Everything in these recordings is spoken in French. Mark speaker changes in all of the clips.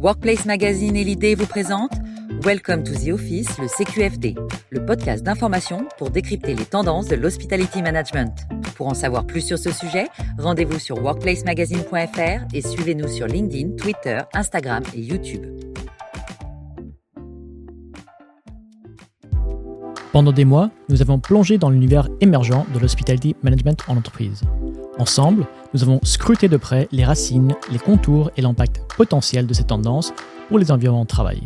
Speaker 1: Workplace Magazine et l'idée vous présente Welcome to the Office, le CQFD, le podcast d'information pour décrypter les tendances de l'hospitality management. Pour en savoir plus sur ce sujet, rendez-vous sur workplacemagazine.fr et suivez-nous sur LinkedIn, Twitter, Instagram et YouTube.
Speaker 2: Pendant des mois, nous avons plongé dans l'univers émergent de l'hospitality management en entreprise. Ensemble, nous avons scruté de près les racines, les contours et l'impact potentiel de ces tendances pour les environnements de travail.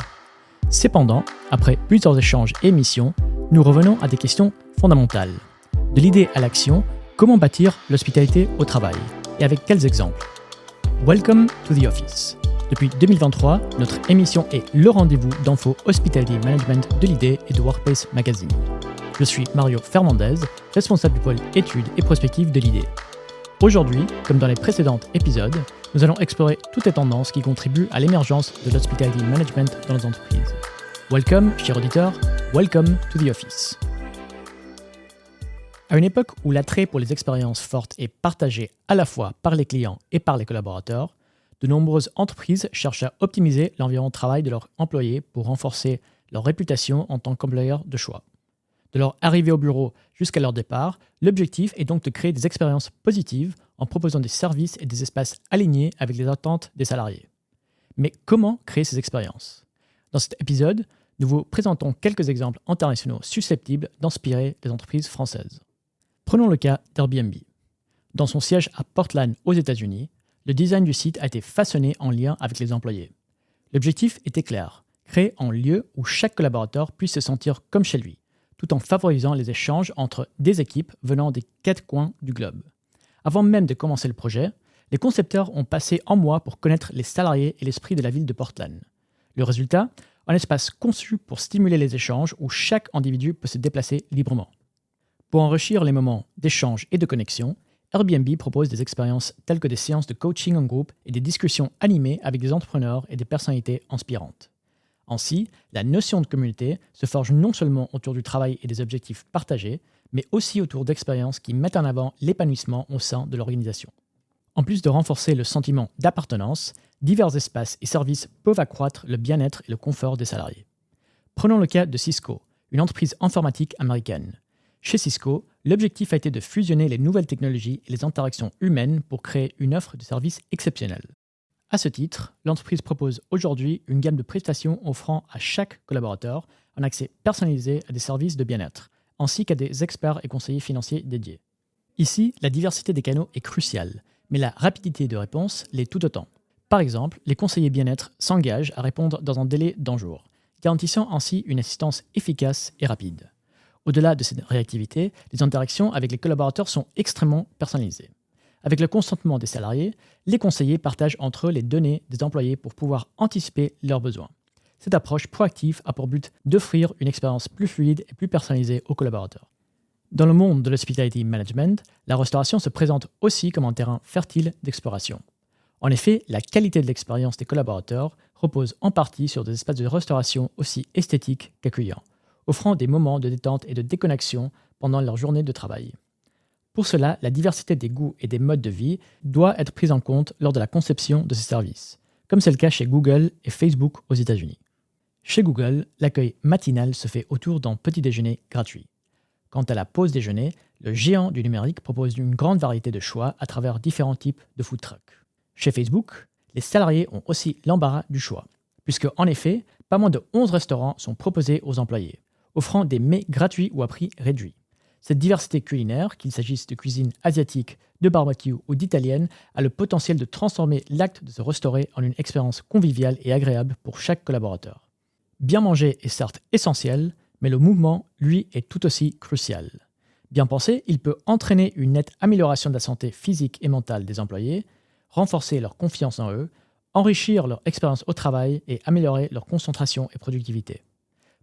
Speaker 2: Cependant, après plusieurs échanges et émissions, nous revenons à des questions fondamentales. De l'idée à l'action, comment bâtir l'hospitalité au travail et avec quels exemples? Welcome to the Office. Depuis 2023, notre émission est le rendez-vous d'infos Hospitality Management de l'idée et de Workplace Magazine. Je suis Mario Fernandez, responsable du pôle études et prospectives de l'idée. Aujourd'hui, comme dans les précédents épisodes, nous allons explorer toutes les tendances qui contribuent à l'émergence de l'hospitality management dans les entreprises. Welcome, chers auditeurs, welcome to the office. À une époque où l'attrait pour les expériences fortes est partagé à la fois par les clients et par les collaborateurs, de nombreuses entreprises cherchent à optimiser l'environnement de travail de leurs employés pour renforcer leur réputation en tant qu'employeur de choix. De leur arrivée au bureau jusqu'à leur départ, l'objectif est donc de créer des expériences positives en proposant des services et des espaces alignés avec les attentes des salariés. Mais comment créer ces expériences? Dans cet épisode, nous vous présentons quelques exemples internationaux susceptibles d'inspirer les entreprises françaises. Prenons le cas d'Airbnb. Dans son siège à Portland aux États-Unis, le design du site a été façonné en lien avec les employés. L'objectif était clair, créer un lieu où chaque collaborateur puisse se sentir comme chez lui, tout en favorisant les échanges entre des équipes venant des 4 coins du globe. Avant même de commencer le projet, les concepteurs ont passé un mois pour connaître les salariés et l'esprit de la ville de Portland. Le résultat, un espace conçu pour stimuler les échanges où chaque individu peut se déplacer librement. Pour enrichir les moments d'échange et de connexion, Airbnb propose des expériences telles que des séances de coaching en groupe et des discussions animées avec des entrepreneurs et des personnalités inspirantes. Ainsi, la notion de communauté se forge non seulement autour du travail et des objectifs partagés, mais aussi autour d'expériences qui mettent en avant l'épanouissement au sein de l'organisation. En plus de renforcer le sentiment d'appartenance, divers espaces et services peuvent accroître le bien-être et le confort des salariés. Prenons le cas de Cisco, une entreprise informatique américaine. Chez Cisco, l'objectif a été de fusionner les nouvelles technologies et les interactions humaines pour créer une offre de services exceptionnelle. À ce titre, l'entreprise propose aujourd'hui une gamme de prestations offrant à chaque collaborateur un accès personnalisé à des services de bien-être, ainsi qu'à des experts et conseillers financiers dédiés. Ici, la diversité des canaux est cruciale, mais la rapidité de réponse l'est tout autant. Par exemple, les conseillers bien-être s'engagent à répondre dans un délai d'1 jour, garantissant ainsi une assistance efficace et rapide. Au-delà de cette réactivité, les interactions avec les collaborateurs sont extrêmement personnalisées. Avec le consentement des salariés, les conseillers partagent entre eux les données des employés pour pouvoir anticiper leurs besoins. Cette approche proactive a pour but d'offrir une expérience plus fluide et plus personnalisée aux collaborateurs. Dans le monde de l'hospitality management, la restauration se présente aussi comme un terrain fertile d'exploration. En effet, la qualité de l'expérience des collaborateurs repose en partie sur des espaces de restauration aussi esthétiques qu'accueillants, offrant des moments de détente et de déconnexion pendant leur journée de travail. Pour cela, la diversité des goûts et des modes de vie doit être prise en compte lors de la conception de ces services, comme c'est le cas chez Google et Facebook aux États-Unis. Chez Google, l'accueil matinal se fait autour d'un petit déjeuner gratuit. Quant à la pause déjeuner, le géant du numérique propose une grande variété de choix à travers différents types de food trucks. Chez Facebook, les salariés ont aussi l'embarras du choix, puisque en effet, pas moins de 11 restaurants sont proposés aux employés, offrant des mets gratuits ou à prix réduit. Cette diversité culinaire, qu'il s'agisse de cuisine asiatique, de barbecue ou d'italienne, a le potentiel de transformer l'acte de se restaurer en une expérience conviviale et agréable pour chaque collaborateur. Bien manger est certes essentiel, mais le mouvement, lui, est tout aussi crucial. Bien pensé, il peut entraîner une nette amélioration de la santé physique et mentale des employés, renforcer leur confiance en eux, enrichir leur expérience au travail et améliorer leur concentration et productivité.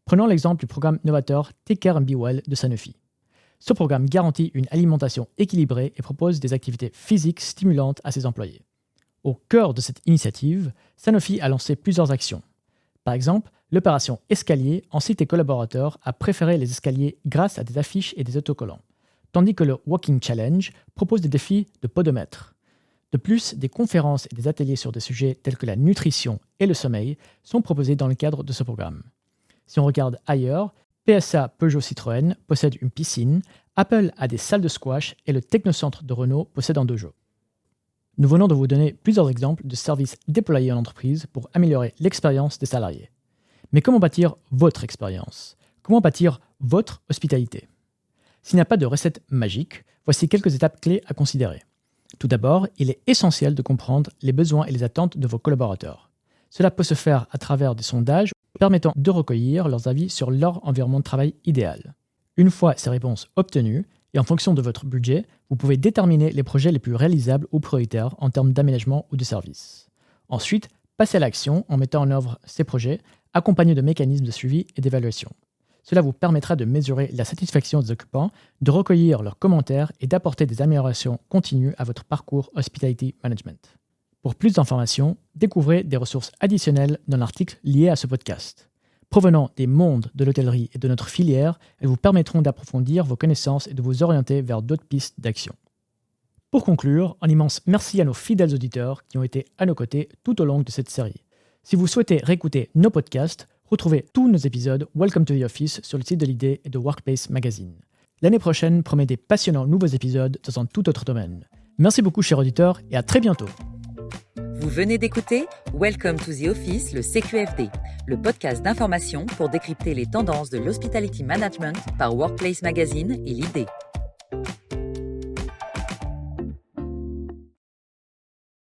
Speaker 2: Prenons l'exemple du programme novateur Take Care and Be Well de Sanofi. Ce programme garantit une alimentation équilibrée et propose des activités physiques stimulantes à ses employés. Au cœur de cette initiative, Sanofi a lancé plusieurs actions. Par exemple, l'opération Escalier incite les collaborateurs à préférer les escaliers grâce à des affiches et des autocollants, tandis que le Walking Challenge propose des défis de podomètre. De plus, des conférences et des ateliers sur des sujets tels que la nutrition et le sommeil sont proposés dans le cadre de ce programme. Si on regarde ailleurs, PSA Peugeot Citroën possède une piscine, Apple a des salles de squash et le Technocentre de Renault possède un dojo. Nous venons de vous donner plusieurs exemples de services déployés en entreprise pour améliorer l'expérience des salariés. Mais comment bâtir votre expérience ? Comment bâtir votre hospitalité ? S'il n'y a pas de recette magique, voici quelques étapes clés à considérer. Tout d'abord, il est essentiel de comprendre les besoins et les attentes de vos collaborateurs. Cela peut se faire à travers des sondages permettant de recueillir leurs avis sur leur environnement de travail idéal. Une fois ces réponses obtenues, et en fonction de votre budget, vous pouvez déterminer les projets les plus réalisables ou prioritaires en termes d'aménagement ou de service. Ensuite, passez à l'action en mettant en œuvre ces projets, accompagnés de mécanismes de suivi et d'évaluation. Cela vous permettra de mesurer la satisfaction des occupants, de recueillir leurs commentaires et d'apporter des améliorations continues à votre parcours Hospitality Management. Pour plus d'informations, découvrez des ressources additionnelles dans l'article lié à ce podcast. Provenant des mondes de l'hôtellerie et de notre filière, elles vous permettront d'approfondir vos connaissances et de vous orienter vers d'autres pistes d'action. Pour conclure, un immense merci à nos fidèles auditeurs qui ont été à nos côtés tout au long de cette série. Si vous souhaitez réécouter nos podcasts, retrouvez tous nos épisodes Welcome to the Office sur le site de l'Idée et de Workplace Magazine. L'année prochaine promet des passionnants nouveaux épisodes dans un tout autre domaine. Merci beaucoup chers auditeurs et à très bientôt.
Speaker 1: Vous venez d'écouter Welcome to the Office, le CQFD, le podcast d'information pour décrypter les tendances de l'hospitality management par Workplace Magazine et l'Idée.